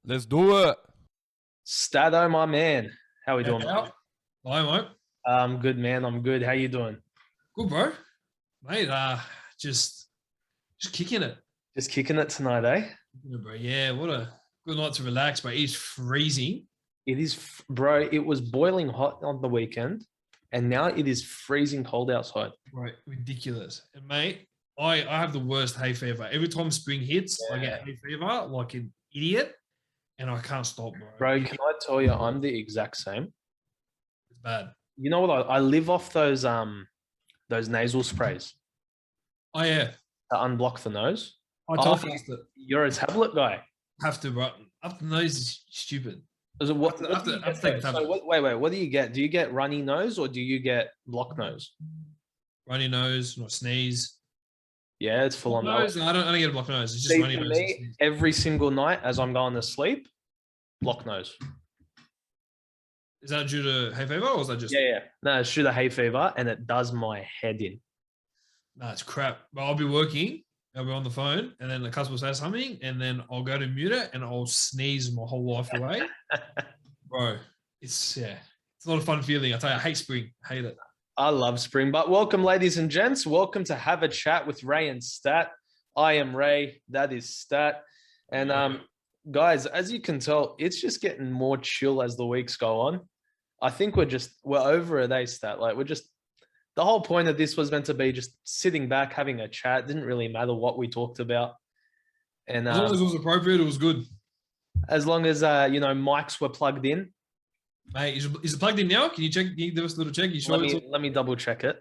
Let's do it. Stato, my man. How we doing, Hi, mate. Good, man. I'm good. How you doing? Good, bro. Mate, just kicking it. Just kicking it tonight, eh? Yeah, bro. Yeah, what a good night to relax, but it's freezing. It is, bro. It was boiling hot on the weekend, and now it is freezing cold outside. Right, ridiculous. And mate, I have the worst hay fever. Every time spring hits, I get hay fever like an idiot, and I can't stop, bro. Bro, can I tell you, I'm the exact same. It's bad. You know what? I live off those nasal sprays Oh yeah, to unblock the nose. I told you that. You're a tablet guy. Have to, bro. Up the nose is stupid. So what, I have to take a tablet. so wait. What do you get? Do you get runny nose or do you get block nose? Runny nose, not sneeze. Yeah, it's full on Nose, no, I don't get a blocked nose. It's just See, runny for nose. and me, sneeze. every single night as I'm going to sleep, block nose. Is that due to hay fever or is that just? Yeah. No, it's due to hay fever and it does my head in. No, it's crap. But I'll be working, I'll be on the phone, and then the customer will say something, and then I'll go to mute it, and I'll sneeze my whole life away. Bro, it's not a fun feeling. I tell you, I hate spring. I hate it. I love spring. But welcome, ladies and gents. Welcome to Have a Chat with Ray and Stat. I am Ray. That is Stat. And guys, as you can tell, it's just getting more chill as the weeks go on. I think we're over it, eh, Stat? Like the whole point of this was meant to be just sitting back, having a chat. Didn't really matter what we talked about. And as long as it was appropriate, it was good. As long as mics were plugged in. Mate, is it plugged in now? Can you check? Can you give us a little check? You sure? Let me double check it.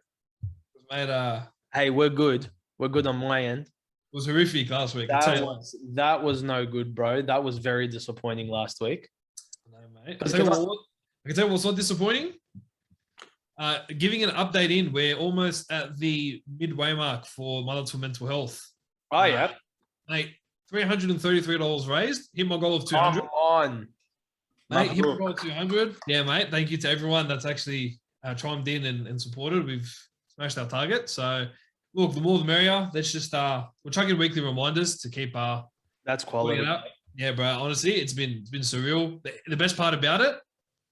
Mate, hey, we're good. We're good on my end. it was horrific last week. That was no good, bro. That was very disappointing last week. No, mate. I can tell you what's not disappointing. Giving an update in, we're almost at the midway mark for Mullet for Mental Health. Oh, yeah. Mate, $333 raised. Hit my goal of 200. Come on. Mate, hit my goal of 200. Yeah, mate. Thank you to everyone that's actually chimed in and supported. We've smashed our target. So, look, the more the merrier. Let's just, we're chucking weekly reminders to keep that's quality. up. Yeah, bro. Honestly, it's been surreal. The best part about it,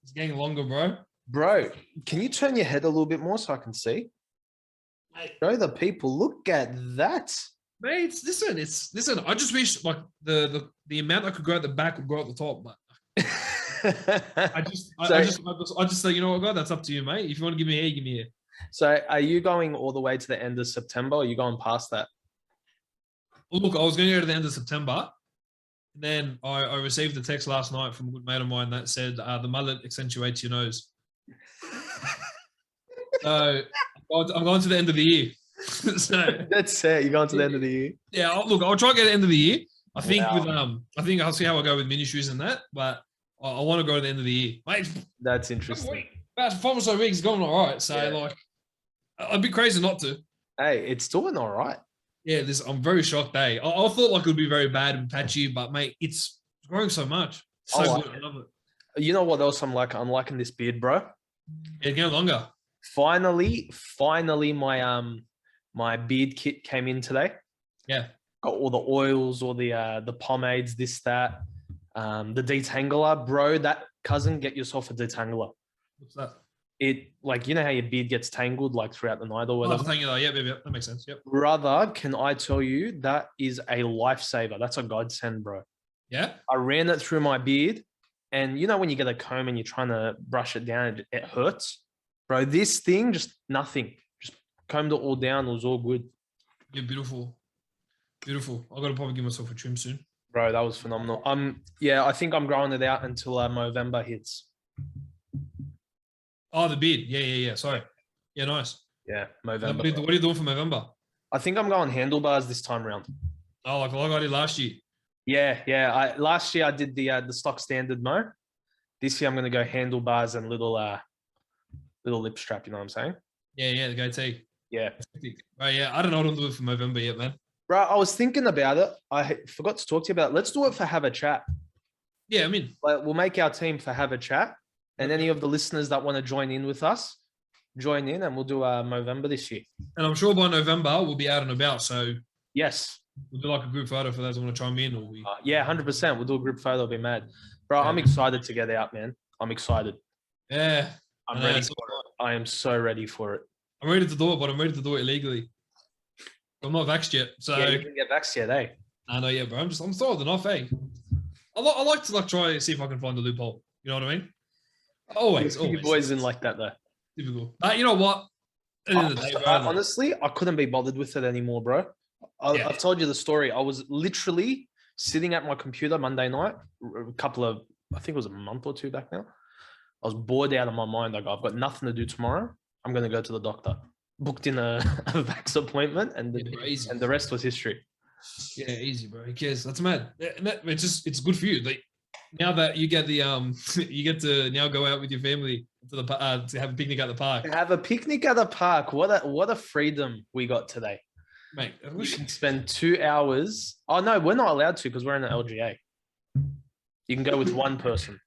it's getting longer, bro. Bro, can you turn your head a little bit more so I can see? Mate. Show the people. Look at that. Mate, listen. I just wish like the amount I could grow at the back would grow at the top, but I just say, you know what, God, that's up to you, mate. If you want to give me a hair, give me a hair. So are you going all the way to the end of September or are you going past that? Look, I was going to go to the end of September. And then I received a text last night from a good mate of mine that said the mullet accentuates your nose. So I'm going to the end of the year. So That's it. You're going to the end of the year. Yeah, I'll try to get to the end of the year. I think I think I'll see how I go with ministries and that, but I want to go to the end of the year. Mate, that's interesting. About 5 or so weeks, it's going all right. So like, I'd be crazy not to. Hey, it's doing all right. Yeah, I'm very shocked. I thought like it would be very bad and patchy, but mate, it's growing so much. So good. I love it. You know what else I'm like? I'm liking this beard, bro. It's getting longer. Finally, my beard kit came in today. Yeah. Got all the oils, all the pomades, this, that, the detangler, bro. That cousin, get yourself a detangler. What's that? It like, you know how your beard gets tangled like throughout the night or whatever. Yeah, that makes sense. Yep. Brother, can I tell you that is a lifesaver? That's a godsend, bro. Yeah. I ran it through my beard, and you know when you get a comb and you're trying to brush it down, it hurts, bro. This thing just nothing. Just combed it all down. It was all good. Yeah, beautiful. I got to probably give myself a trim soon. Bro, that was phenomenal. Yeah, I think I'm growing it out until Movember hits. Oh, the beard. Yeah. Sorry. Yeah, nice. Yeah, Movember. What are you doing for Movember? I think I'm going handlebars this time round. Oh, like I did last year. Yeah. Last year I did the stock standard mo. This year I'm going to go handlebars and little lip strap. You know what I'm saying? Yeah, the goatee. Yeah. Right, yeah. I don't know what I'm doing for Movember yet, man. Bro, I was thinking about it. I forgot to talk to you about it. Let's do it for Have a Chat. Yeah, I'm in. Like, we'll make our team for Have a Chat. And any of the listeners that want to join in with us, join in and we'll do Movember this year. And I'm sure by November we'll be out and about. So yes, We'll do like a group photo for those who want to chime in, or we. Yeah, 100%. We'll do a group photo. It'll be mad, bro. Yeah. I'm excited to get out, man. I'm excited. Yeah, I'm ready for it. I am so ready for it. I'm ready to do it, but I'm ready to do it illegally. I'm not vaxxed yet, so yeah, you didn't get vaccinated, eh? I know, yeah, bro. I'm starting off, eh? I like to try and see if I can find a loophole. You know what I mean? Always. You boys didn't like that though. Typical. You know what? At the end of the day, bro, honestly, I couldn't be bothered with it anymore, bro. I've told you the story. I was literally sitting at my computer Monday night, I think it was a month or two back now. I was bored out of my mind. I've got nothing to do tomorrow. I'm going to go to the doctor. Booked in a vax appointment, and the rest was history. Yeah, easy, bro. Who cares? That's mad. It's good for you. Like, now that you get the you get to now go out with your family to the to have a picnic at the park. Have a picnic at the park. What a freedom we got today, mate. We can spend 2 hours. Oh no, we're not allowed to because we're in the LGA. You can go with one person.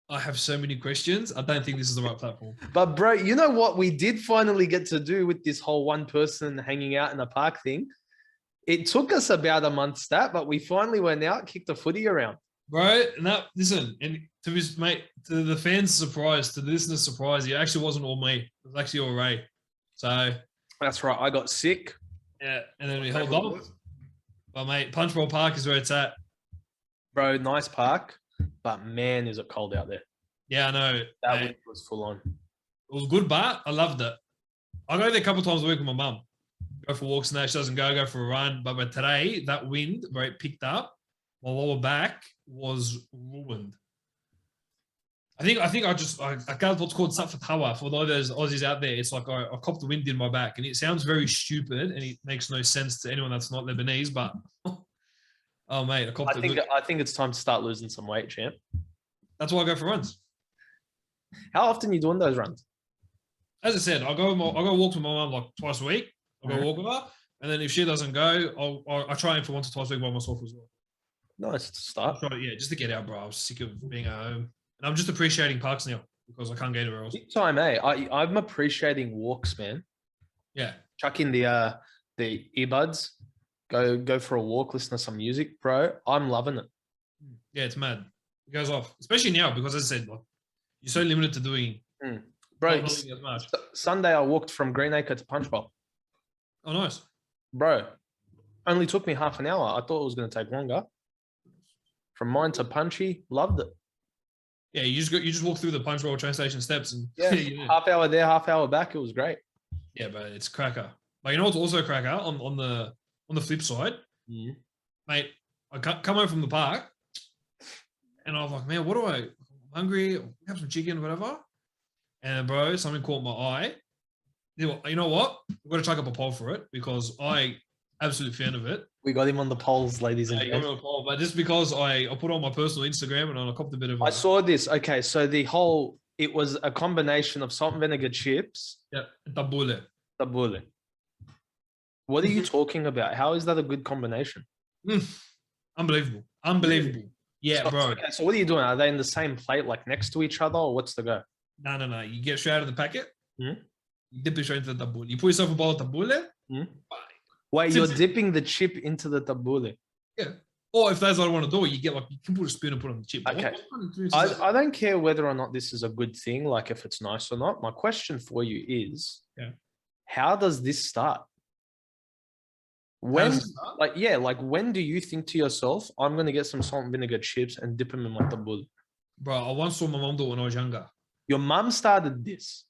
I have so many questions. I don't think this is the right platform. But bro, you know what we did finally get to do with this whole one person hanging out in the park thing? It took us about a month, Stat, but we finally went out, kicked the footy around. Bro, listen, and to his mate, to the fans' surprise, to the listeners' surprise, it actually wasn't all me. It was actually all Ray. So that's right. I got sick. Yeah, and then we held off. But mate, Punchbowl Park is where it's at. Bro, nice park, but man, is it cold out there. Yeah, I know. That week was full on. It was good, but I loved it. I go there a couple of times a week with my mum. Go for walks and that. She doesn't go for a run. But today, that wind where it picked up, my lower back was ruined. I think I got what's called Satfatawa for those Aussies out there. It's like I copped the wind in my back, and it sounds very stupid and it makes no sense to anyone that's not Lebanese. But oh mate, I think it's time to start losing some weight, champ. That's why I go for runs. How often are you doing those runs? As I said, I go walk with my mum like twice a week. I'll go walk with her, and then if she doesn't go, I try and for once or twice a week by myself as well. Nice to start. Yeah, just to get out, bro. I was sick of being at home. And I'm just appreciating parks now because I can't go anywhere else. Big time, eh? I'm appreciating walks, man. Yeah. Chuck in the earbuds, go for a walk, listen to some music, bro. I'm loving it. Yeah, it's mad. It goes off, especially now because as I said, like, you're so limited to doing. Bro, Sunday I walked from Greenacre to Punchbowl. Oh, nice. Bro, only took me half an hour. I thought it was going to take longer. From mine to Punchy, loved it. Yeah, you just walk through the Punchbowl train station steps and half hour there, half hour back. It was great. Yeah, but it's cracker. But you know what's also cracker on the flip side, mate. I come home from the park, and I was like, man, I'm hungry. Have some chicken, whatever. And bro, something caught my eye. You know what? We've got to chuck up a poll for it because I absolute fan of it. We got him on the polls, ladies and gentlemen. But just because I put on my personal Instagram and I copped a bit of. I saw this. Okay, so it was a combination of salt and vinegar chips. Yeah, Tabouli. What are you talking about? How is that a good combination? Unbelievable. Yeah, so, bro. Okay, so what are you doing? Are they in the same plate, like next to each other, or what's the go? No. You get straight out of the packet. You dip it straight into the tabouli. You put yourself a bowl of tabouli. Wait, you're dipping the chip into the tabouli? Yeah. Or if that's what I want to do, you can put a spoon and put it on the chip. Okay. I don't care whether or not this is a good thing, like if it's nice or not. My question for you is, how does this start? When do you think to yourself, I'm going to get some salt and vinegar chips and dip them in my tabouli? Bro, I once saw my mom do it when I was younger. Your mum started this.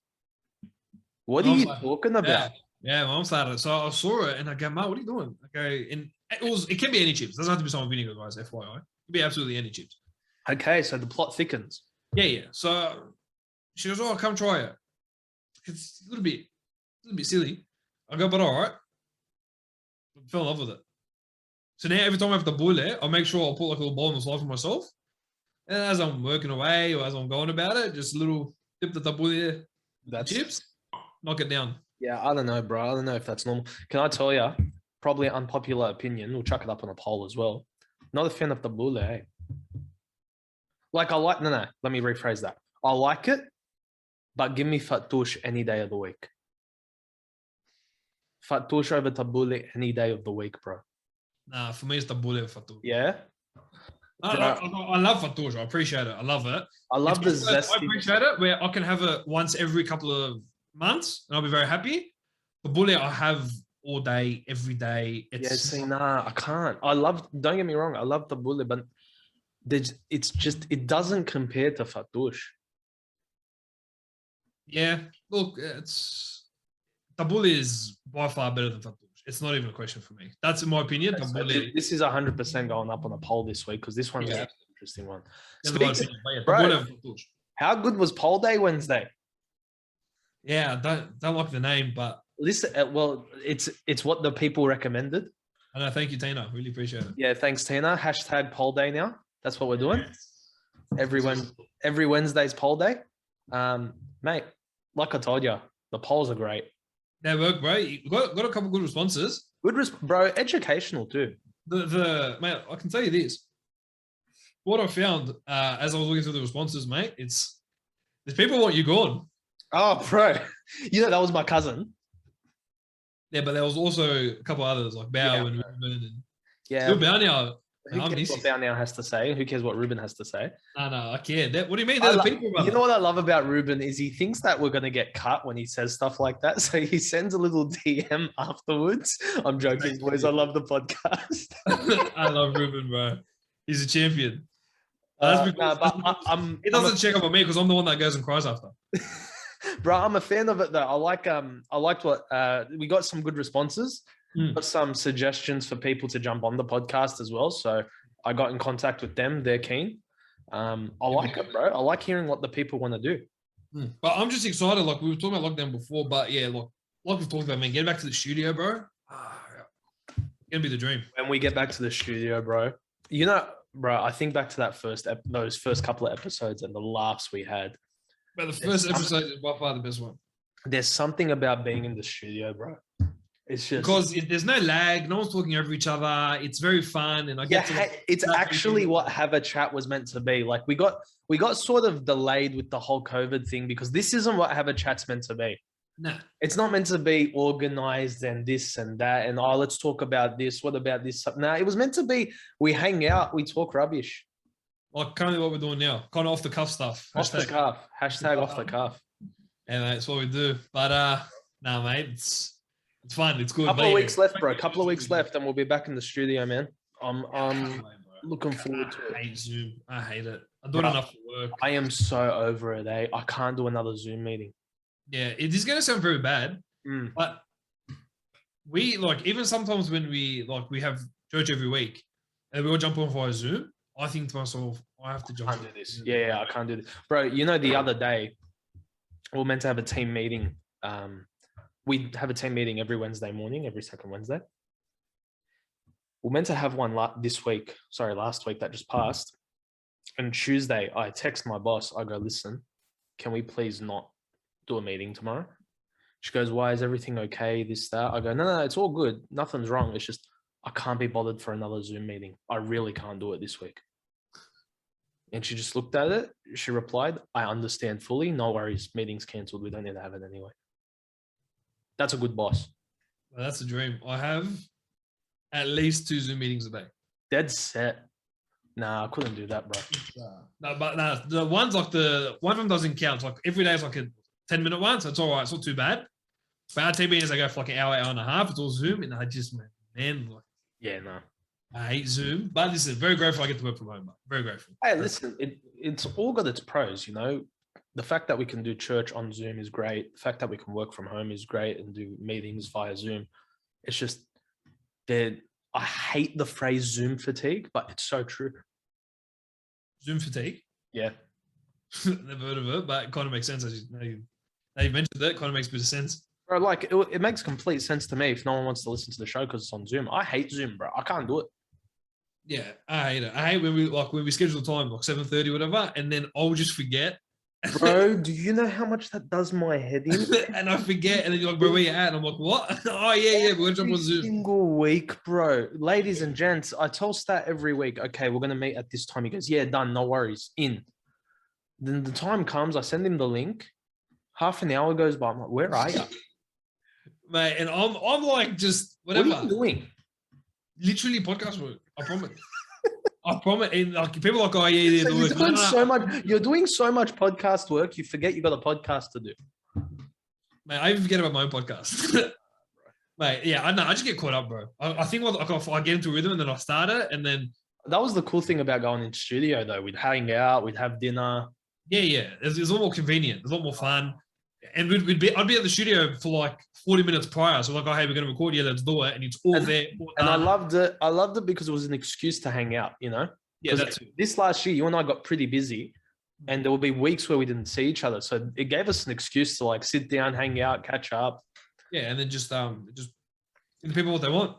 What are you talking about? Yeah, my mom started it. So I saw it and I go, Mom, what are you doing? Okay, and it can be any chips. It doesn't have to be salt and vinegar, guys, FYI. It can be absolutely any chips. Okay, so the plot thickens. Yeah. So she goes, come try it. It's a little bit silly. I go, but all right. I fell in love with it. So now every time I have the boiler, I make sure I'll put like a little bowl on the side for myself. And as I'm working away or as I'm going about it, just a little dip the tabouli chips, knock it down. Yeah, I don't know, bro. I don't know if that's normal. Can I tell you, probably an unpopular opinion, we'll chuck it up on a poll as well. Not a fan of tabouli, eh? Like let me rephrase that. I like it, but give me fattoush any day of the week. Fatouche over Tabouli any day of the week, bro. Nah, for me, it's Tabouli or Fatouche. Yeah. I love Fatouche. I appreciate it. I love it. I love the I zesty. appreciate it where I can have it once every couple of months and I'll be very happy. Tabouli, I have all day, every day. I can't. Don't get me wrong, I love Tabouli, but it doesn't compare to Fatouche. Yeah, look, Tabouli is by far better than Fatouche. It's not even a question for me. That's in my opinion. So this is 100% going up on a poll this week because this one's an interesting one. Bro, how good was poll day Wednesday? Yeah, I don't like the name, but listen, well, it's what the people recommended. I know. Thank you, Tina. Really appreciate it. Yeah, thanks, Tina. Hashtag poll day now. That's what we're doing. Every Wednesday's poll day. Mate, like I told you, the polls are great. They work, bro. You got a couple good responses. Bro, educational too. Mate, I can tell you this. What I found as I was looking through the responses, mate, there's people want you gone. Oh, bro. That was my cousin. Yeah, but there was also a couple others like Bao and Ruben and Still Bao now. Who cares what Bao now has to say? Who cares what Ruben has to say? No, I care. What do you mean? They're the people, brother. You know what I love about Ruben is he thinks that we're going to get cut when he says stuff like that. So he sends a little DM afterwards. I'm joking, boys. I love the podcast. I love Ruben, bro. He's a champion. He doesn't check up on me because I'm the one that goes and cries after. Bro, I'm a fan of it though. I liked what we got some good responses. Got some suggestions for people to jump on the podcast as well. So I got in contact with them. They're keen. I like it, bro. I like hearing what the people want to do. But I'm just excited. Like we were talking about lockdown before, but yeah, like we've talked about, man, get back to the studio, bro. It's gonna be the dream. When we get back to the studio, bro. Bro, I think back to those first couple of episodes and the laughs we had. But the first episode is by far the best one. There's something about being in the studio, bro. It's just because there's no lag, no one's talking over each other. It's very fun, and it's actually what Have a Chat was meant to be. Like we got sort of delayed with the whole COVID thing because this isn't what Have a Chat's meant to be. No, it's not meant to be organized and this and that and let's talk about this. What about this? No, it was meant to be we hang out, we talk rubbish. Like currently what we're doing now, kind of off the cuff stuff. Hashtag off the cuff. Yeah, mate, that's what we do. But no, mate, it's fun. It's good. Couple of weeks left, bro. Couple of weeks left, and we'll be back in the studio, man. I'm looking forward to it. I hate Zoom. I hate it. I do it enough for work. I am so over it. I can't do another Zoom meeting. Yeah, it is going to sound very bad, but we even sometimes when we have church every week, and we all jump on via Zoom. I think to myself, I have to jump. I can't do this. Yeah, I can't do this, bro. The other day, we were meant to have a team meeting. We have a team meeting every Wednesday morning, every second Wednesday. We're meant to have one last week that just passed. And Tuesday, I text my boss. I go, listen, can we please not do a meeting tomorrow? She goes, why? Is everything okay? This, that. I go, no, it's all good. Nothing's wrong. It's just I can't be bothered for another Zoom meeting. I really can't do it this week. And she just looked at it. She replied, I understand fully. No worries. Meeting's cancelled. We don't need to have it anyway. That's a good boss. Well, that's a dream. I have at least 2 Zoom meetings a day. Dead set. Nah, I couldn't do that, bro. The ones one of them doesn't count. Like every day is like a 10-minute one, so it's all right. It's not too bad. But our team meetings, I go for like an hour and a half. It's all Zoom, and I just yeah, no. I hate Zoom, but listen, very grateful I get to work from home. Bro. Very grateful. Hey, listen, it's all got its pros, The fact that we can do church on Zoom is great. The fact that we can work from home is great and do meetings via Zoom. It's just I hate the phrase Zoom fatigue, but it's so true. Zoom fatigue? Yeah. Never heard of it, but it kind of makes sense. As you mentioned it, kind of makes a bit of sense. Bro, it makes complete sense to me if no one wants to listen to the show because it's on Zoom. I hate Zoom, bro. I can't do it. Yeah, I hate it. I hate when we schedule time, like 7:30, whatever, and then I'll just forget. Bro, do you know how much that does my head in? And I forget, and then you're like, bro, where you at? And I'm like, what? Oh, yeah, we're going to jump on Zoom. Single week, bro. Ladies and gents, I tell Stat every week, okay, we're going to meet at this time. He goes, yeah, done, no worries, in. Then the time comes, I send him the link. Half an hour goes by, I'm like, where are you? mate. And I'm like just whatever. What are you doing? Literally podcast work. I promise. I promise. And like people are like, oh yeah, So the you're work. doing so much. You're doing so much podcast work. You forget you got a podcast to do. Mate, I even forget about my own podcast. Mate, yeah, I know. I just get caught up, bro. I think I get into a rhythm and then I start it, and then That was the cool thing about going in studio, though. We'd hang out, we'd have dinner. yeah, it's a lot more convenient. It's a lot more fun. And I'd be at the studio for like 40 minutes prior. So like, oh, hey, we're going to record. Yeah, let's do it. And it's all there. All And I loved it. I loved it because it was an excuse to hang out, you know? Yeah, that's it. This last year, you and I got pretty busy and there will be weeks where we didn't see each other. So it gave us an excuse to like sit down, hang out, catch up. Yeah, and then just give the people what they want.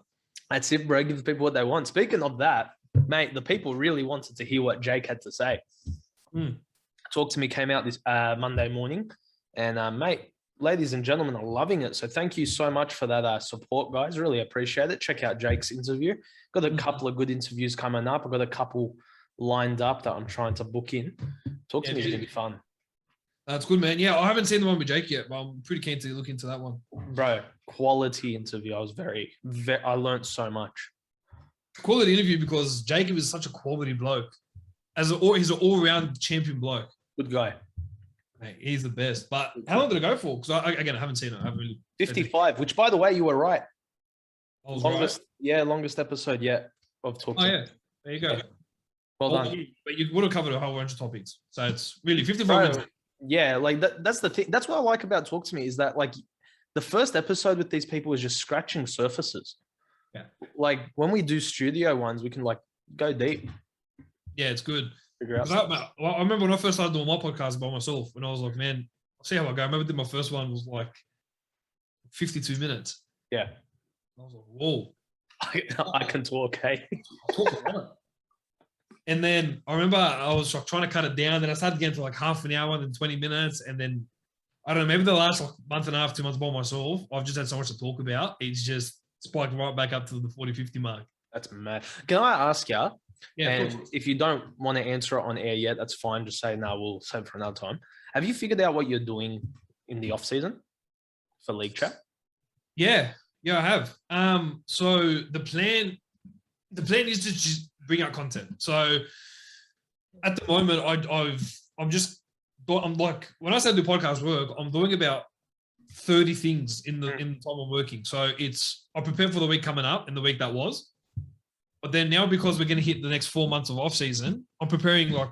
That's it, bro. Give the people what they want. Speaking of that, mate, the people really wanted to hear what Jake had to say. Talk to Me came out this Monday morning. And mate, ladies and gentlemen are loving it. So thank you so much for that support, guys. Really appreciate it. Check out Jake's interview. Got a couple of good interviews coming up. I've got a couple lined up that I'm trying to book in. Talk to Me is going to be fun. That's good, man. Yeah, I haven't seen the one with Jake yet, but I'm pretty keen to look into that one. Bro, quality interview. I was I learned so much. Quality interview because Jacob is such a quality bloke. He's an all-round champion bloke. Good guy. Mate, he's the best. But how long did it go for? Because I haven't seen it. I haven't really 55, which by the way, you were right. I was Longest, right. Yeah, longest episode yet of Talk to Me. Oh yeah, there you go. Well done. But you would have covered a whole bunch of topics. So it's really 55 minutes. Yeah, like that's the thing. That's what I like about Talk to Me is that like the first episode with these people is just scratching surfaces. Yeah. Like when we do studio ones, we can like go deep. Yeah, it's good. Figure out. I remember when I first started doing my podcast by myself, when I was like, man, I'll see how I go. I remember did my first one was like 52 minutes. Yeah. I was like, whoa. I can talk, hey. I'll talk a lot. And then I remember I was like trying to cut it down. Then I started getting to like half an hour, then 20 minutes. And then, I don't know, maybe the last like month and a half, 2 months by myself, I've just had so much to talk about. It's just spiked right back up to the 40, 50 mark. That's mad. Can I ask you? Yeah, and if you don't want to answer it on air yet, that's fine. Just say, no, we'll save it for another time. Have you figured out what you're doing in the off season for League Chat? Yeah, I have. So the plan is to just bring out content. So at the moment, I'm like, when I say do podcast work, I'm doing about 30 things in the time I'm working. So I prepare for the week coming up and the week that was. But then now, because we're going to hit the next 4 months of off season, I'm preparing like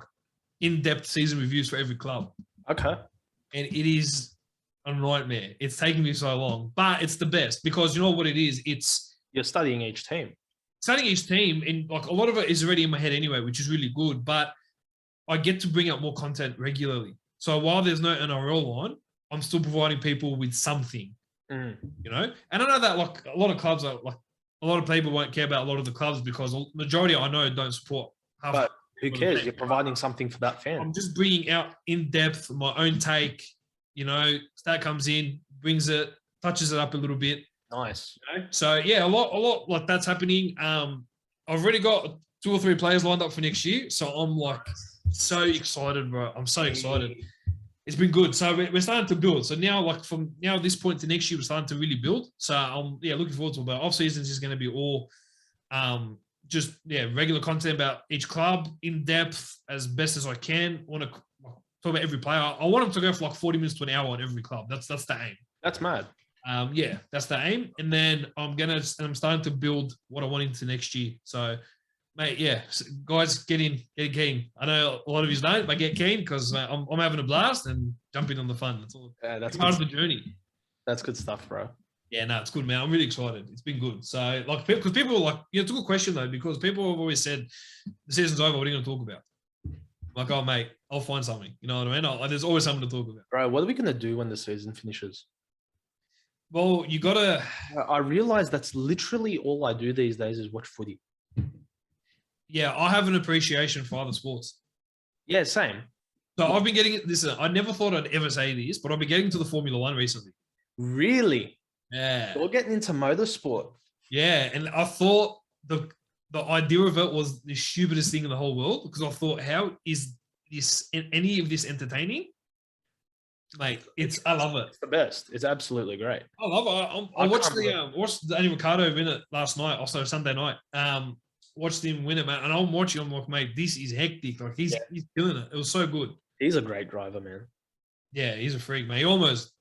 in-depth season reviews for every club. Okay. And it is a nightmare. It's taking me so long, but it's the best because you know what it is? You're studying each team. Studying each team, and like a lot of it is already in my head anyway, which is really good, but I get to bring out more content regularly. So while there's no NRL on, I'm still providing people with something, you know? And I know that like a lot of clubs are like, a lot of people won't care about a lot of the clubs because the majority I know don't support. But who cares? You're providing something for that fan. I'm just bringing out in depth my own take. You know, Stat comes in, brings it, touches it up a little bit. Nice. You know? So yeah, a lot like that's happening. I've already got 2 or 3 players lined up for next year, so I'm like so excited, bro. I'm so excited. It's been good. So we're starting to build. So now, like from now this point to next year, we're starting to really build. So I'm looking forward to it. But off season is going to be all regular content about each club in depth as best as I can. I want to talk about every player. I want them to go for like 40 minutes to an hour on every club. That's the aim. That's mad. That's the aim. And then I'm starting to build what I want into next year. So mate, yeah, guys, get keen. I know a lot of you don't, but get keen because I'm having a blast and jumping on the fun. That's all. Yeah, that's part of the journey. That's good stuff, bro. Yeah, no, it's good, man. I'm really excited. It's been good. So, like, because people are like, it's a good question though, because people have always said the season's over. What are you going to talk about? Like, oh, mate, I'll find something. You know what I mean? There's always something to talk about. Bro, what are we going to do when the season finishes? Well, you got to. I realize that's literally all I do these days is watch footy. Yeah, I have an appreciation for other sports. Yeah, same. So I've been getting this. I never thought I'd ever say this, but I've been getting to the Formula One recently. Really? Yeah. You're getting into motorsport. Yeah, and I thought the idea of it was the stupidest thing in the whole world because I thought, how is any of this entertaining? Mate, I love it. It's the best. It's absolutely great. I love it. I watched Danny Ricciardo win it last night, also Sunday night. Watched him win it, man. And I'm watching. I'm like, mate, this is hectic. Like he's killing it. It was so good. He's a great driver, man. Yeah, he's a freak, man. He almost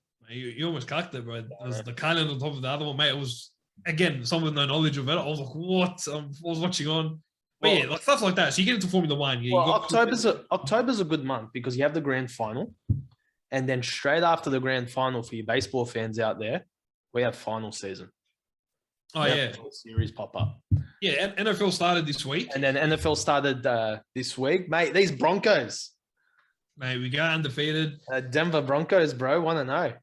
cucked it, bro. It was the Kylan on top of the other one, mate. It was again someone with no knowledge of it. I was like, what? I was watching on. But yeah, like stuff like that. So you get into Formula One. Yeah, October's a good month because you have the grand final, and then straight after the grand final for you baseball fans out there, we have final season. Oh yeah, series pop up. Yeah, NFL started this week, and then NFL started this week, mate. These Broncos, mate, we go undefeated. Denver Broncos, bro, 1-0.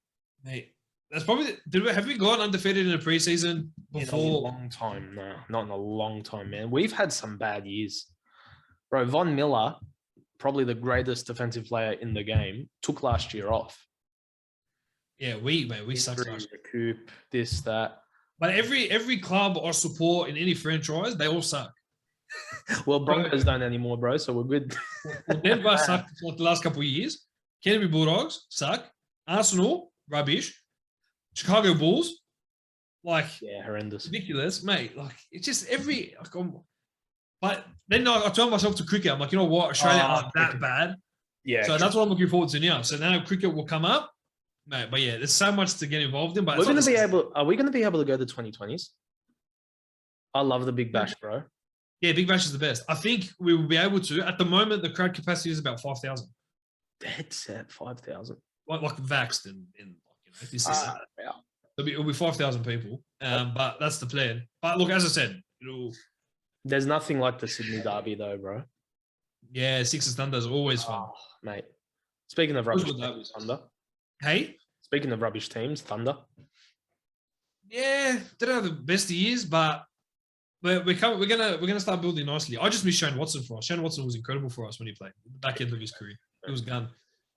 Mate, that's probably. Have we gone undefeated in a preseason before? In a long time, no, not in a long time, man. We've had some bad years, bro. Von Miller, probably the greatest defensive player in the game, took last year off. Yeah, we sucked last year. Recoup, this, that. But every club I support in any franchise, they all suck. Well, Broncos don't anymore, bro. So we're good. Well, Denver sucked for the last couple of years. Canterbury Bulldogs suck. Arsenal rubbish. Chicago Bulls, like horrendous, ridiculous, mate. Like it's just but then I turned myself to cricket. I'm like, you know what, Australia aren't that bad. Yeah. So that's what I'm looking forward to now. So now cricket will come up. Mate, but yeah, there's so much to get involved in. But are we going to be able to go to 2020s? I love the Big Bash, bro. Yeah, Big Bash is the best. I think we will be able to. At the moment, the crowd capacity is about 5,000. Dead set 5,000. Like vaxxed in this season. It'll be 5,000 people. But that's the plan. But look, as I said, there's nothing like the Sydney Derby, though, bro. Yeah, Sixers Thunder is always fun, mate. Speaking of rubbish teams, Thunder. Hey, speaking of rubbish teams, Thunder. Yeah, they don't have the best of years, but we're gonna start building nicely. I just miss Shane Watson for us. Shane Watson was incredible for us when he played at the back end of his career. It was gun.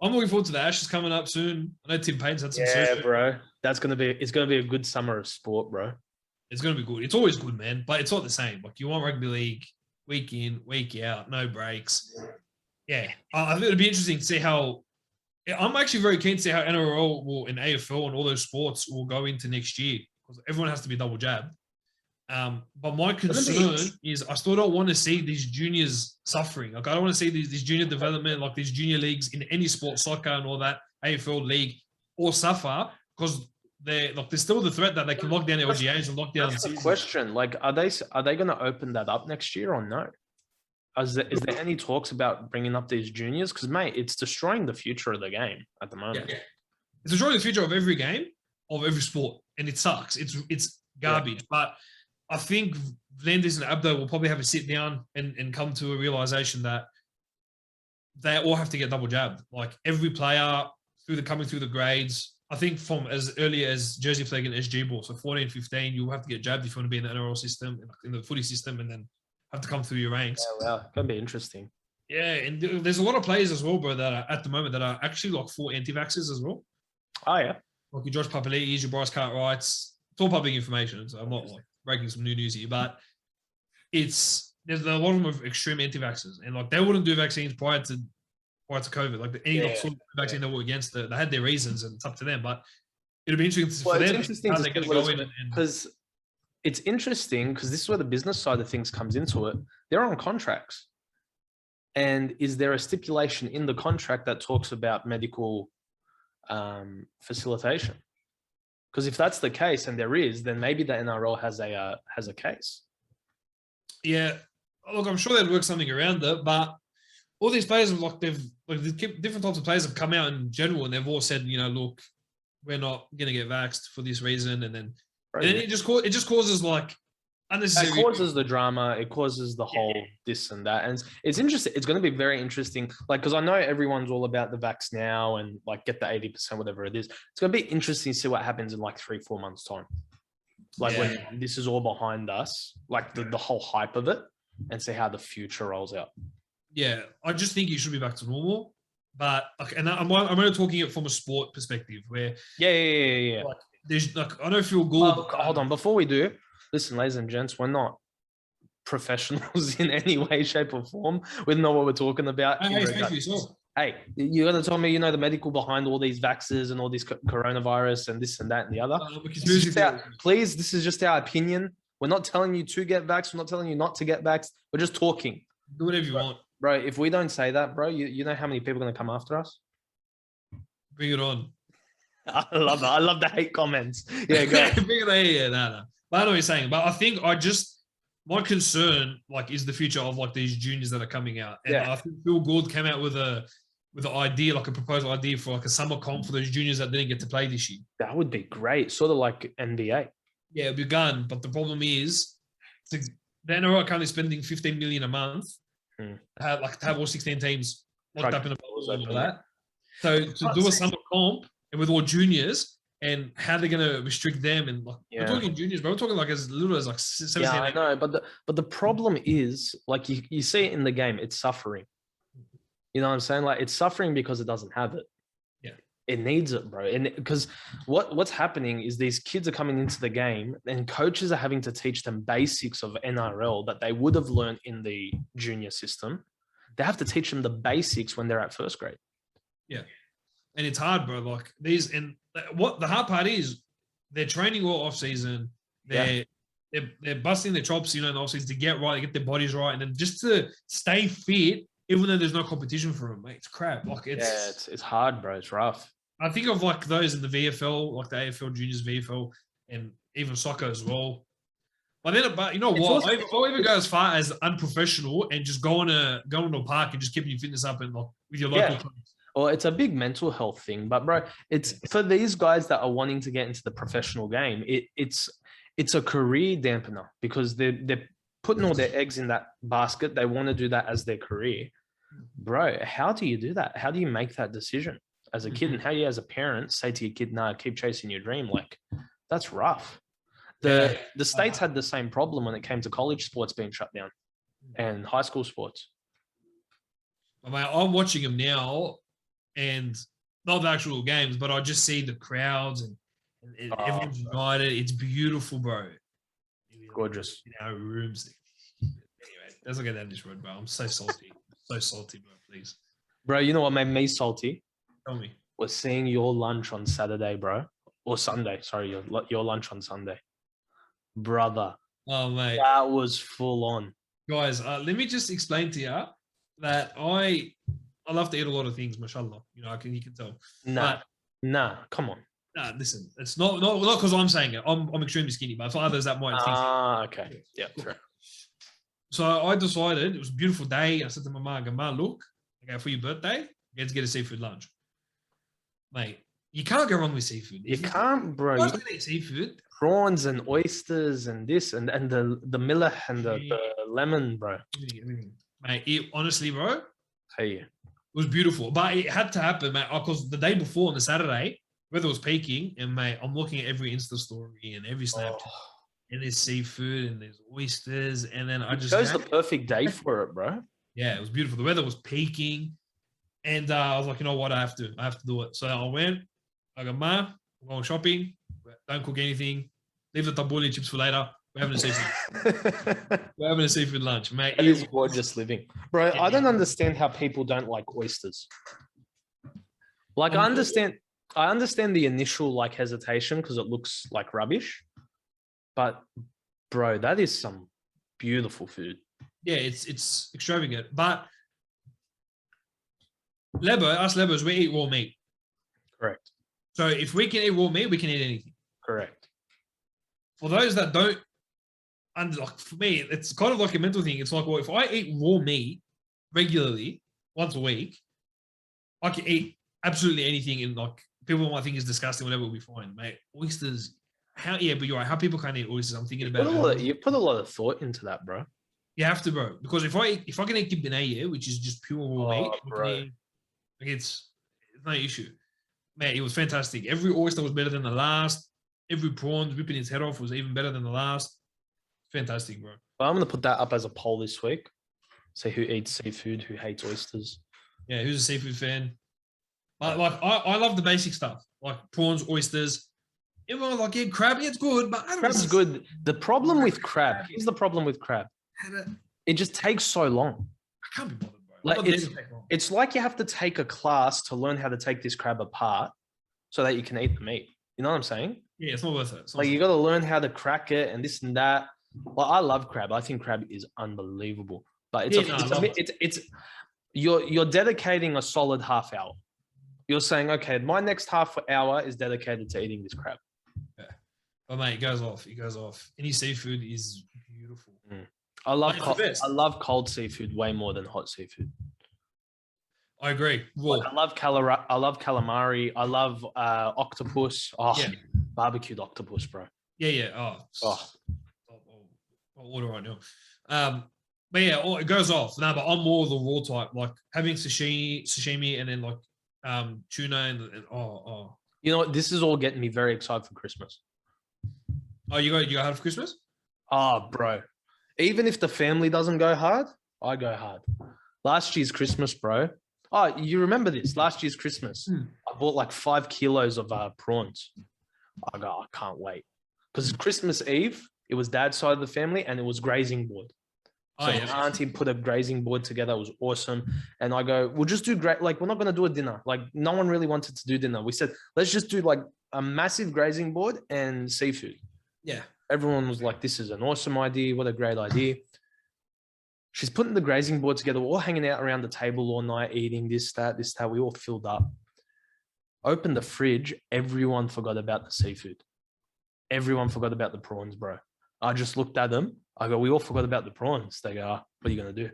I'm looking forward to the Ashes coming up soon. I know Tim Payne's had some. Yeah, bro. It's gonna be a good summer of sport, bro. It's gonna be good. It's always good, man. But it's not the same. Like you want rugby league week in, week out, no breaks. Yeah, I think it'd be interesting to see how. I'm actually very keen to see how NRL and AFL and all those sports will go into next year because everyone has to be double jabbed. But my concern is I still don't want to see these juniors suffering. Like I don't want to see these junior development, like these junior leagues in any sport, soccer and all that, AFL league, all suffer because there's still the threat that they can lock down the LGAs and lock down the season. Question, like are they going to open that up next year or no? Is there any talks about bringing up these juniors? Because, mate, it's destroying the future of the game at the moment. Yeah. It's destroying the future of every game, of every sport, and it sucks. It's garbage. Yeah. But I think Vlandis and Abdo will probably have a sit down and come to a realization that they all have to get double jabbed. Like every player coming through the grades, I think from as early as Jersey flag and SG ball, so 14, 15, you'll have to get jabbed if you want to be in the NRL system, in the footy system, and then have to come through your ranks. Yeah, wow. Gonna be interesting. Yeah, and there's a lot of players as well, bro, that are at the moment that are actually like full anti-vaxxers as well. Oh yeah. Like your Josh Papali'is, your Bryce Cartwrights. It's all public information, so I'm not like breaking some new news here, but there's a lot of them of extreme anti-vaxxers, and like they wouldn't do vaccines prior to COVID. Like any sort of vaccine they were against, they had their reasons, and it's up to them. But it'll be interesting for them how they're going to go in because. It's interesting because this is where the business side of things comes into it. They're on contracts. And is there a stipulation in the contract that talks about medical facilitation? Because if that's the case, and there is, then maybe the NRL has a case. Yeah. Look, I'm sure they'd work something around it, but all these players have different types of players have come out in general and they've all said, look, we're not going to get vaxxed for this reason. And then it just causes like unnecessary. It causes the drama. It causes the whole this and that. And it's interesting. It's going to be very interesting. Like, because I know everyone's all about the vax now and like get the 80%, whatever it is. It's going to be interesting to see what happens in like 3-4 months time. Like when this is all behind us, like the whole hype of it, and see how the future rolls out. Yeah, I just think it should be back to normal. But and I'm only talking it from a sport perspective where Like, there's like I don't feel good. Hold on, before we do, listen, ladies and gents, we're not professionals in any way, shape, or form. We know what we're talking about. Hey, speak for yourself. Hey, you're gonna tell me you know the medical behind all these vaxxers and all this coronavirus and this and that and the other? Please, this is just our opinion. We're not telling you to get vaxxed. We're not telling you not to get vaxxed. We're just talking. Do whatever you want, bro. If we don't say that, bro, you know how many people are gonna come after us? Bring it on. I love that. I love the hate comments. Yeah, go. Bring it on. Yeah, no. But I know what you're saying. But I think my concern is the future of these juniors that are coming out. And I think Phil Gould came out with an idea, like a proposal idea for a summer comp for those juniors that didn't get to play this year. That would be great. Sort of like NBA. Yeah, it'd be gone. But the problem is the NRL are currently spending $15 million a month to have all 16 teams locked up in a bubble and all that. So to do a summer comp and with all juniors, and how they're going to restrict them, and we're talking juniors, but we're talking as little as 17. Yeah, I know, but the problem is you see it in the game, it's suffering. You know what I'm saying? It's suffering because it doesn't have it. Yeah, it needs it, bro. And because what's happening is these kids are coming into the game, and coaches are having to teach them basics of NRL that they would have learned in the junior system. They have to teach them the basics when they're at first grade. Yeah. And it's hard, bro. What the hard part is, they're training all off season. They're busting their chops, in the off season to get right, to get their bodies right, and then just to stay fit, even though there's no competition for them, mate. It's crap. It's hard, bro. It's rough. I think of those in the VFL, the AFL juniors, VFL, and even soccer as well. But you know what? I'll even go as far as unprofessional and just go into a park and just keep your fitness up and with your local clubs. Well, it's a big mental health thing, but bro, it's for these guys that are wanting to get into the professional game. It's a career dampener because they're putting all their eggs in that basket. They want to do that as their career, bro. How do you do that? How do you make that decision as a kid, and how do you, as a parent, say to your kid, "Nah, keep chasing your dream"? That's rough. The States had the same problem when it came to college sports being shut down and high school sports. I'm watching them now. And not the actual games, but I just see the crowds and everyone's united. It's beautiful, bro. Gorgeous. In our rooms. Anyway, let's not get down this road, bro. I'm so salty. So salty, bro, please. Bro, you know what made me salty? Tell me. Was seeing your lunch on Saturday, bro. Or Sunday. Sorry, your lunch on Sunday. Brother. Oh, mate. That was full on. Guys, let me just explain to you that I love to eat a lot of things, mashallah. You can tell. Nah, come on. Nah, listen, it's not because I'm saying it. I'm extremely skinny, but for others that might think. Okay. Yeah, fair. So I decided it was a beautiful day. I said to my mum, look, for your birthday, let's get a seafood lunch. Mate, you can't go wrong with seafood. You can't, bro. You eat seafood. Prawns and oysters and this and the millet and the lemon, bro. Mate, honestly, bro. Hey. It was beautiful, but it had to happen, mate, because the day before on the Saturday, weather was peaking, and mate, I'm looking at every Insta story and every Snapchat, and there's seafood and there's oysters, and then it was the perfect day for it, bro. Yeah, it was beautiful. The weather was peaking, and I was like, you know what, I have to do it. So I went. I go, Ma, we're going shopping. Don't cook anything. Leave the tabouli chips for later. We're having a seafood. We're having a seafood lunch, mate. It is gorgeous living, bro. I don't understand how people don't like oysters. I understand the initial hesitation because it looks like rubbish, but bro, that is some beautiful food. Yeah, it's extravagant, but us Lebos, we eat raw meat. Correct. So if we can eat raw meat, we can eat anything. Correct. For those that don't. And for me, it's kind of like a mental thing. It's well, if I eat raw meat regularly once a week, I can eat absolutely anything. And people might think it's disgusting, whatever, will be fine, mate. Oysters, but you're right. How people can't eat oysters? I'm thinking about you put a lot of thought into that, bro. You have to, bro. Because if I can eat kibbeh, which is just pure raw meat, bro. It's no issue, man. It was fantastic. Every oyster was better than the last. Every prawn ripping its head off was even better than the last. Fantastic, bro. Well, I'm going to put that up as a poll this week. Say who eats seafood, who hates oysters. Yeah, who's a seafood fan? I love the basic stuff, like prawns, oysters. Everyone crab, it's good, but crab's good. The problem with crab, here's the problem with crab. It just takes so long. I can't be bothered, Like not there to take long. it's like you have to take a class to learn how to take this crab apart so that you can eat the meat. You know what I'm saying? Yeah, it's not worth it. It's not Like you fun. got to learn how to crack it and this and that. Well, I love crab. I think crab is unbelievable. But Yeah, no, I love it. it's you're dedicating a solid half hour. You're saying, okay, my next half hour is dedicated to eating this crab. But mate, it goes off. It goes off. Any seafood is beautiful. I love Mate, it's the best. I love cold seafood way more than hot seafood. I agree. Raw. Like, I love calamari. I love octopus. Oh, Yeah. barbecued octopus, bro. Yeah. Oh. I'll order right now. But yeah, it goes off. No, but I'm more the raw type, like having sashimi, and then like tuna and You know what? This is all getting me very excited for Christmas. Oh, you got hard for Christmas? Oh, bro. Even if the family doesn't go hard, I go hard. Last year's Christmas, bro. Oh, you remember this? Last year's Christmas. I bought like 5 kilos of prawns. I go, I can't wait. Because Christmas Eve, it was dad's side of the family and it was grazing board. So my auntie put a grazing board together. It was awesome. And I go, we'll just do great. Like, we're not going to do a dinner. Like, no one really wanted to do dinner. We said, let's just do like a massive grazing board and seafood. Yeah. Everyone was like, this is an awesome idea. What a great idea. She's putting the grazing board together. We're all hanging out around the table all night, eating this, that. We all filled up. Opened the fridge. Everyone forgot about the seafood. Everyone forgot about the prawns, bro. I just looked at them. I go, we all forgot about the prawns. They go, what are you going to do?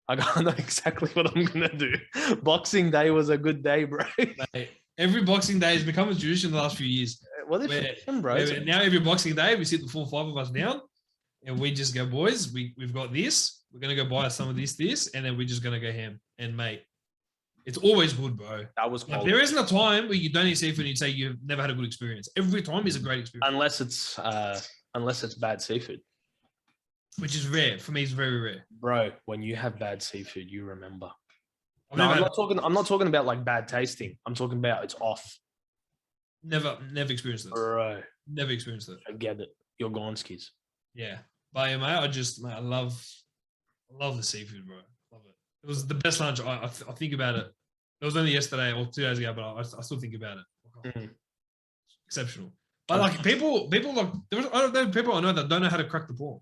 I go, I know exactly what I'm going to do. Boxing Day was a good day, bro. Mate, every Boxing Day has become a tradition the last few years. What is it, bro? Now every Boxing Day, we sit the 4 or 5 of us down and we just go, boys, we've got this. We're going to go buy some of this, and then we're just going to go ham. And mate, it's always good, bro. That was cold. Like, there isn't a time where you don't eat seafood and you say you've never had a good experience. Every time is a great experience. Unless it's bad seafood. Which is rare. For me, it's very rare. Bro, when you have bad seafood, you remember. I'm not talking about like bad tasting. I'm talking about it's off. Never experienced this. Bro. Never experienced it. I get it. You're Gonskis. Yeah. But yeah, mate, I love the seafood, bro. Love it. It was the best lunch. I think about it. It was only yesterday or 2 days ago, but I still think about it. Exceptional. But like people like there are people I know that don't know how to crack the prawn.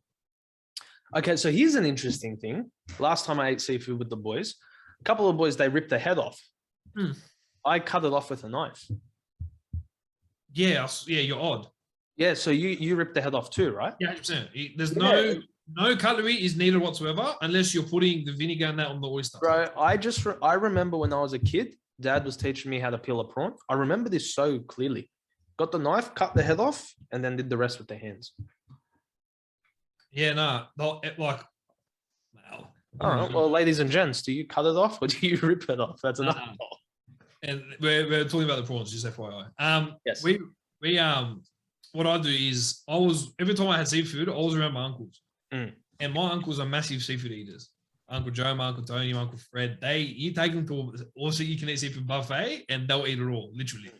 Okay, so here's an interesting thing. Last time I ate seafood with the boys, a couple of boys, they ripped their head off. I cut it off with a knife. Yeah, you're odd. Yeah, so you ripped the head off too, right? Yeah, 100%. There's no cutlery is needed whatsoever unless you're putting the vinegar and that on the oyster. Bro, I remember when I was a kid, Dad was teaching me how to peel a prawn. I remember this so clearly. Got the knife, cut the head off, and then did the rest with the hands. Yeah, no, like, wow. All right, well, ladies and gents, do you cut it off or do you rip it off? That's another one. And we're talking about the prawns, just FYI. Yes. We what I do is every time I had seafood, I was around my uncles. And my uncles are massive seafood eaters. Uncle Joe, my Uncle Tony, my Uncle Fred, you take them to also you can eat seafood buffet and they'll eat it all, literally.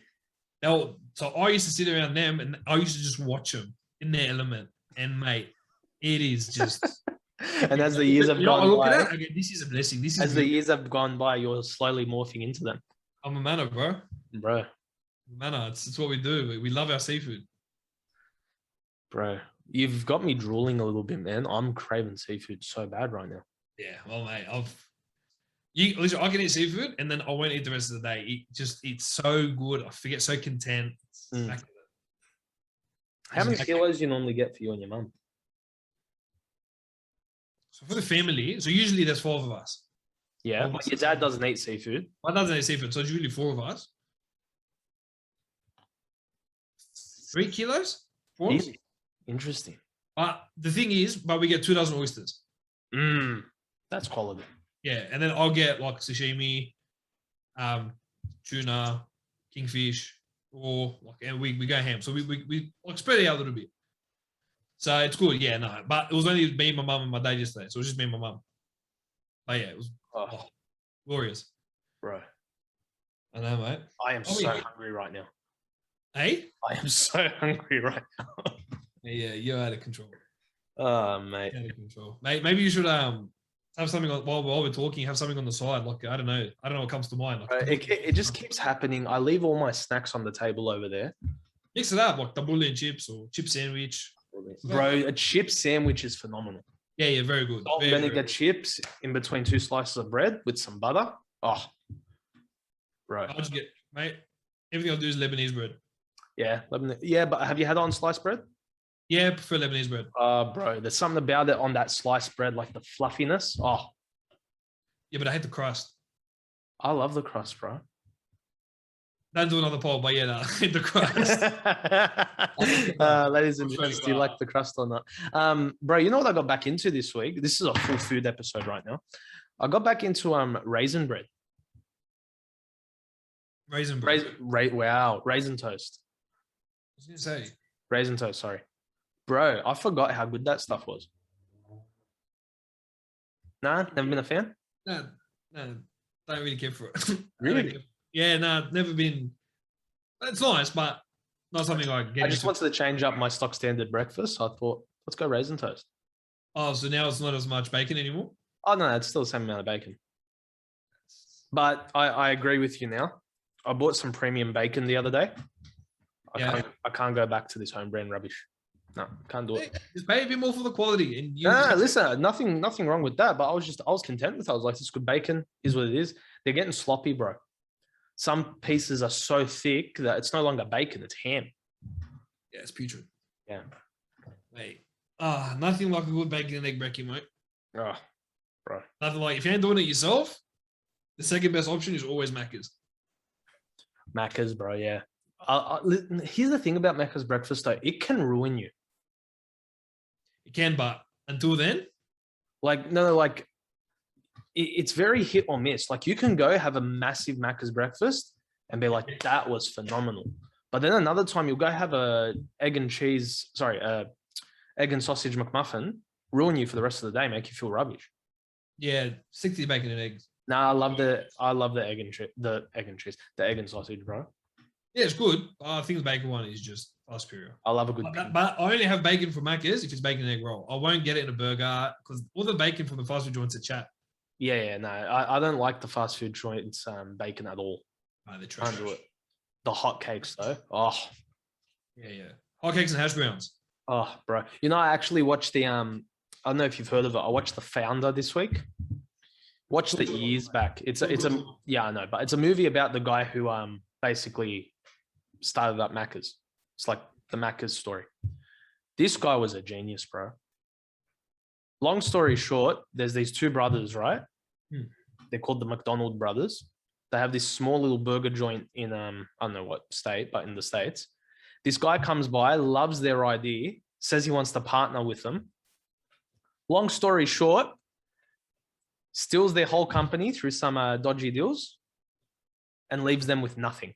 So I used to sit around them and I used to just watch them in their element. And mate, it is just. And as the years have gone by, again, this is a blessing. The years have gone by, you're slowly morphing into them. I'm a manner, bro. Bro. Manner, it's what we do. We love our seafood. Bro, you've got me drooling a little bit, man. I'm craving seafood so bad right now. Yeah, well, mate, listen, I can eat seafood and then I won't eat the rest of the day. It's so good. I forget so content. How many kilos do you normally get for you and your mum? So for the family, so usually there's 4 of us. Yeah, but your dad doesn't eat seafood. My dad doesn't eat seafood, so it's usually 4 of us. 3 kilos? 4? Easy. Interesting. The thing is, we get 2 dozen oysters. That's quality. Yeah, and then I'll get like sashimi, tuna, kingfish, or like, and we go ham. So we like spread it out a little bit. So it's good. Yeah, no, but it was only me, my mum, and my dad yesterday. So it was just me and my mum. But yeah, it was glorious. Bro. I know, mate. I am so hungry right now. Hey? I am so hungry right now. Yeah, you're out of control. Oh, mate. Out of control. Mate, maybe you should have something on, while we're talking. Have something on the side. Like I don't know what comes to mind. Like It just keeps happening. I leave all my snacks on the table over there. mix it up, like Tabouli and chips or chip sandwich. Bro, a chip sandwich is phenomenal. Yeah, very good. Salt and vinegar chips in between 2 slices of bread with some butter. Oh, bro. I'll just get, mate. Everything I'll do is Lebanese bread. Yeah, Lebanese. Yeah, but have you had it on sliced bread? Yeah, I prefer Lebanese bread. Bro, there's something about it on that sliced bread, like the fluffiness. Oh, Yeah, but I hate the crust. I love the crust, bro. Don't do another poll, but yeah, no, I hate the crust. Ladies and gents, do you like the crust or not? Bro, you know what I got back into this week? This is a full food episode right now. I got back into raisin bread. Raisin bread. Wow, raisin toast. I was gonna say Raisin toast, sorry. Bro, I forgot how good that stuff was. Nah, never been a fan? no, don't really care for it. Really? Yeah, no, never been. It's nice, but not something I get. I just wanted to change up my stock standard breakfast. So I thought, let's go raisin toast. Oh, so now it's not as much bacon anymore? Oh, no, it's still the same amount of bacon. But I agree with you now. I bought some premium bacon the other day. I can't go back to this home brand rubbish. No, can't do it. Just pay a bit more for the quality. And listen, nothing wrong with that. But I was content with it. I was like, it's good bacon, is what it is. They're getting sloppy, bro. Some pieces are so thick that it's no longer bacon, it's ham. Yeah, it's putrid. Yeah. Mate. Nothing like a good bacon and egg brekkie, mate. Oh, bro. Nothing like, if you ain't doing it yourself, the second best option is always Maccas. Maccas, bro, yeah. Here's the thing about Maccas breakfast, though. It can ruin you. It can, but until then? It's very hit or miss. Like, you can go have a massive Maccas breakfast and be like, that was phenomenal. But then another time you'll go have egg and sausage McMuffin, ruin you for the rest of the day, make you feel rubbish. Yeah, 60 bacon and eggs. Nah, I love the egg and sausage, bro. Yeah, it's good. I think the bacon one is just far superior. I love a good but I only have bacon from Macca's if it's bacon and egg roll. I won't get it in a burger because all the bacon from the fast food joints are chat. Yeah, no. I don't like the fast food joints bacon at all. No, they're trash. Can't do it. The hot cakes, though. Oh. Yeah. Hot cakes and hash browns. Oh, bro. You know, I actually watched the I don't know if you've heard of it. I watched The Founder this week. Watched it years back. It's a yeah, I know, but it's a movie about the guy who basically started up Macca's. It's like the Macca's story. This guy was a genius, bro. Long story short, there's these two brothers, right? They're called the McDonald brothers. They have this small little burger joint in I don't know what state, but in the States. This guy comes by, loves their idea, says he wants to partner with them. Long story short, steals their whole company through some dodgy deals and leaves them with nothing.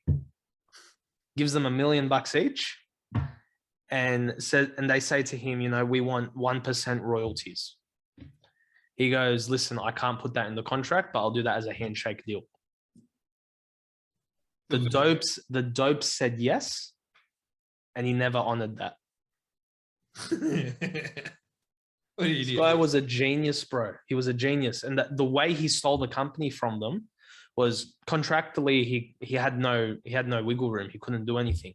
Gives them $1 million each and they say to him, we want 1% royalties. He goes, listen, I can't put that in the contract, but I'll do that as a handshake deal. The dopes said yes, and he never honored that. This guy was a genius, bro. He was a genius. And the way he stole the company from them was contractually, he had no wiggle room. He couldn't do anything.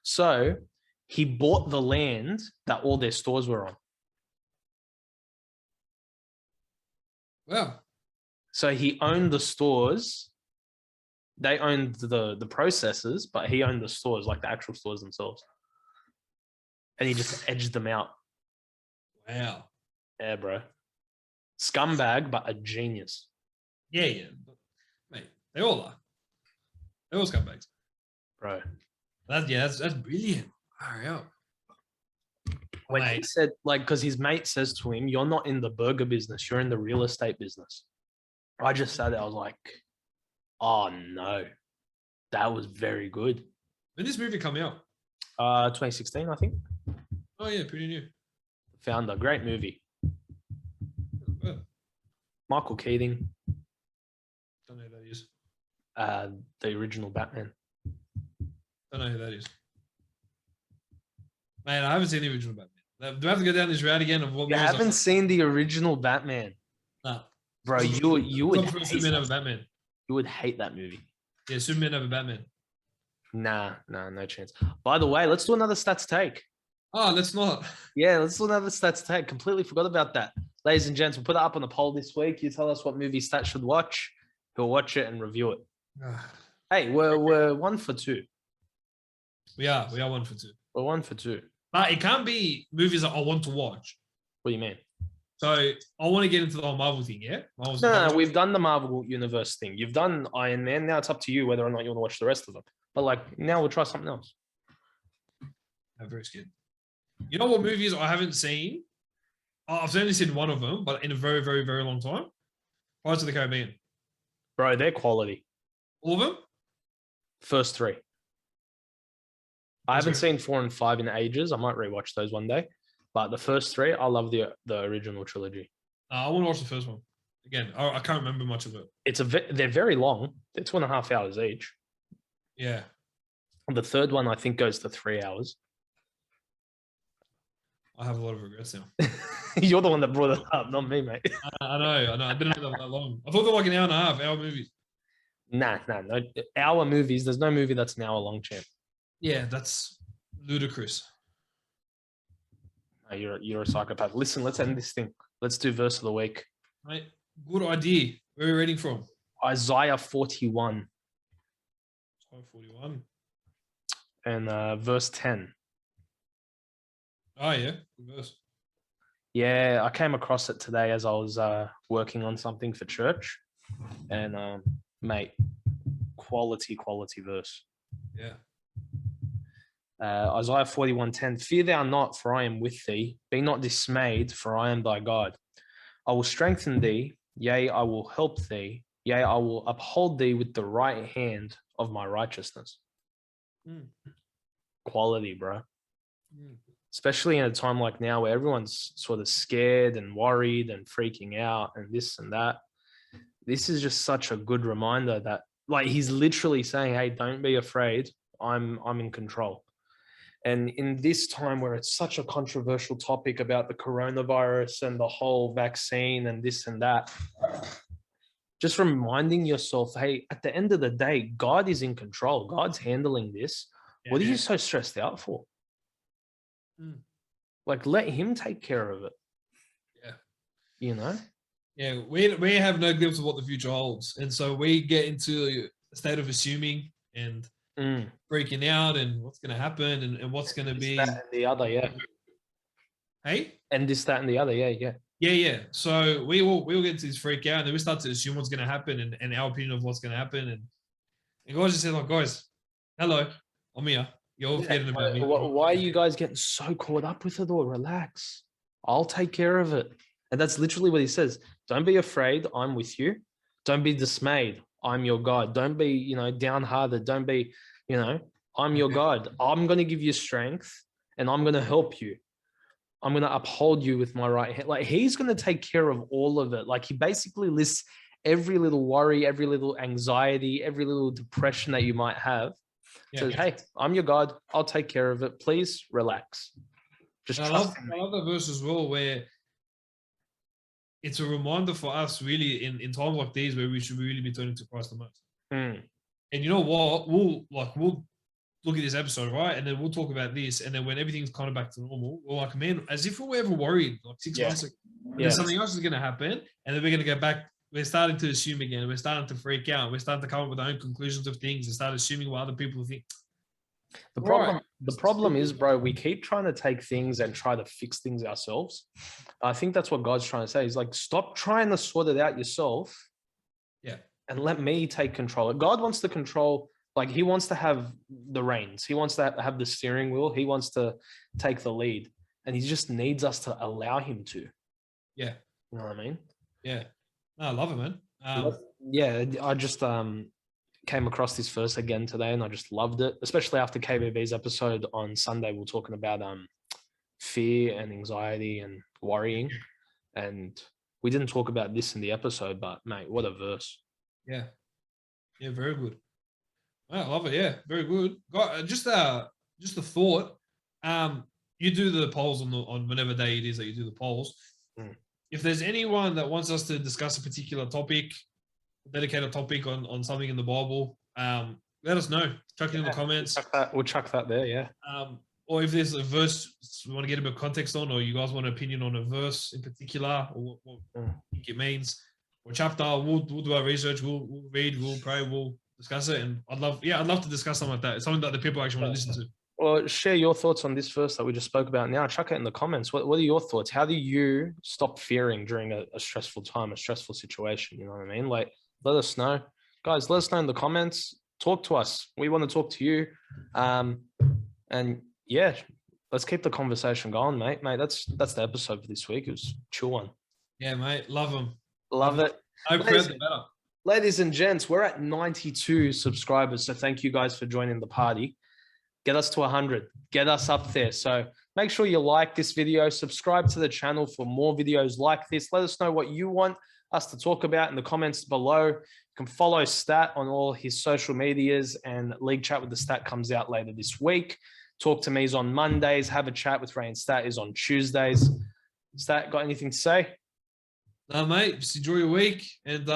So he bought the land that all their stores were on. Wow. So he owned the stores. They owned the processes, but he owned the stores, like the actual stores themselves. And he just edged them out. Wow. Yeah, bro. Scumbag, but a genius. Yeah. Mate, they all are. They're all scumbags. Bro. That's brilliant. Hurry up. When he said, because his mate says to him, you're not in the burger business, you're in the real estate business. I just sat there, I was like, oh no. That was very good. When did this movie come out? 2016, I think. Oh yeah, pretty new. Founder, great movie. Oh. Michael Keating. Don't know who that is. The original Batman. Don't know who that is. Man, I haven't seen the original Batman. Do I have to go down this route again of what? You haven't seen the original Batman? No. Bro, you would Top three hate Superman that. over Batman. You would hate that movie. Yeah, Superman over Batman. Nah, no chance. By the way, let's do another stats take. Oh, let's not. Yeah, let's do another stats take. Completely forgot about that. Ladies and gents, we'll put it up on the poll this week. You tell us what movie Stats should watch. He'll watch it and review it. Hey, we're 1 for 2. We are 1 for 2. We're 1 for 2. But it can't be movies that I want to watch. What do you mean? So I want to get into the whole Marvel thing, yeah? No, we've done the Marvel Universe thing. You've done Iron Man. Now it's up to you whether or not you want to watch the rest of them. But like now we'll try something else. I'm very scared. You know what movies I haven't seen? I've only seen one of them, but in a very, very, very long time. Pirates of the Caribbean. Bro, they're quality. All of them? First 3. I haven't seen 4 and 5 in ages. I might rewatch those one day. But the first 3, I love the original trilogy. I want to watch the first one. Again, I can't remember much of it. They're very long. They're 2.5 hours each. Yeah. The third one, I think, goes to 3 hours. I have a lot of regrets now. You're the one that brought it up, not me, mate. I know. I didn't know that long. I thought they were like an hour and a half, hour movies. Nah, no. Hour movies, there's no movie that's an hour long, champ. Yeah, that's ludicrous. No, you're a psychopath. Listen, let's end this thing. Let's do verse of the week. Mate, good idea. Where are we reading from? Isaiah 41. 41. And verse 10. Oh, yeah. Good verse. Yeah, I came across it today as I was working on something for church. And, mate, quality verse. Yeah. Isaiah 41:10. Fear thou not, for I am with thee. Be not dismayed, for I am thy God. I will strengthen thee. Yea, I will help thee. Yea, I will uphold thee with the right hand of my righteousness. Quality, bro. Especially in a time like now where everyone's sort of scared and worried and freaking out and this and that. This is just such a good reminder that, like, he's literally saying, hey, don't be afraid. I'm in control. And in this time where it's such a controversial topic about the coronavirus and the whole vaccine and this and that, just reminding yourself, hey, at the end of the day, God is in control. God's handling this. Yeah, what are you so stressed out for? Like, let him take care of it. Yeah. You know? Yeah, we have no glimpse of what the future holds. And so we get into a state of assuming and freaking out and what's going to happen and what's going to be. That and the other, yeah. Hey? And this, that, and the other, yeah. Yeah. So we'll get into this freak out and then we start to assume what's going to happen and our opinion of what's going to happen. And guys just said, like, guys, hello, I'm here. You're forgetting about me. Why are you guys getting so caught up with it all? Relax. I'll take care of it. And that's literally what he says. Don't be afraid. I'm with you. Don't be dismayed. I'm your God. Don't be, downhearted. Don't be, I'm your God. I'm going to give you strength and I'm going to help you. I'm going to uphold you with my right hand. Like, he's going to take care of all of it. Like, he basically lists every little worry, every little anxiety, every little depression that you might have. Says, hey, I'm your God. I'll take care of it. Please relax. Just trust me. I love that verse as well, where it's a reminder for us really in times like these where we should really be turning to Christ the most. And you know what? We'll look at this episode, right? And then we'll talk about this. And then when everything's kind of back to normal, we're like, man, as if we were ever worried like 6 months ago. And something else is going to happen. And then we're going to go back. We're starting to assume again. We're starting to freak out. We're starting to come up with our own conclusions of things and start assuming what other people think. The problem is, bro, we keep trying to take things and try to fix things ourselves. I think that's what God's trying to say. He's like, stop trying to sort it out yourself. Yeah. And let me take control. God wants to control, like, he wants to have the reins. He wants to have the steering wheel. He wants to take the lead. And he just needs us to allow him to. Yeah. You know what I mean? Yeah. No, I love it, man. I just came across this verse again today and I just loved it, especially after KBB's episode on Sunday. We're talking about fear and anxiety and worrying. And we didn't talk about this in the episode, but mate, what a verse. Yeah. Yeah, very good. I love it. Yeah, very good. Just a thought. You do the polls on whenever day it is that you do the polls. if there's anyone that wants us to discuss a particular topic, dedicate a topic on something in the Bible, let us know. Chuck it in the comments. We'll chuck that there, yeah. Or if there's a verse we want to get a bit of context on, or you guys want an opinion on a verse in particular, or what you think it means, or chapter, we'll do our research. We'll read, we'll pray, we'll discuss it. And I'd love to discuss something like that. It's something that the people actually want to listen to. Well, share your thoughts on this verse that we just spoke about now. Chuck it in the comments. What are your thoughts? How do you stop fearing during a stressful time, a stressful situation? You know what I mean? Like, let us know. Guys, let us know in the comments. Talk to us. We want to talk to you. And yeah, let's keep the conversation going, mate. That's the episode for this week. It was a chill one. Yeah, mate. Love them. Love it. I crowd the better. Ladies and gents, we're at 92 subscribers. So thank you guys for joining the party. Get us to 100. Get us up there. So make sure you like this video. Subscribe to the channel for more videos like this. Let us know what you want us to talk about in the comments below. You can follow Stat on all his social medias, and League Chat with the Stat comes out later this week. Talk to me is on Mondays. Have a Chat with Ray and Stat is on Tuesdays. Stat, got anything to say? No, mate. Just enjoy your week, and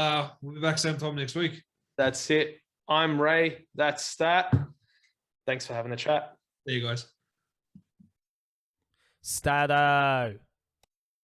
we'll be back same time next week. That's it. I'm Ray. That's Stat. Thanks for having a chat. See you guys. Stato.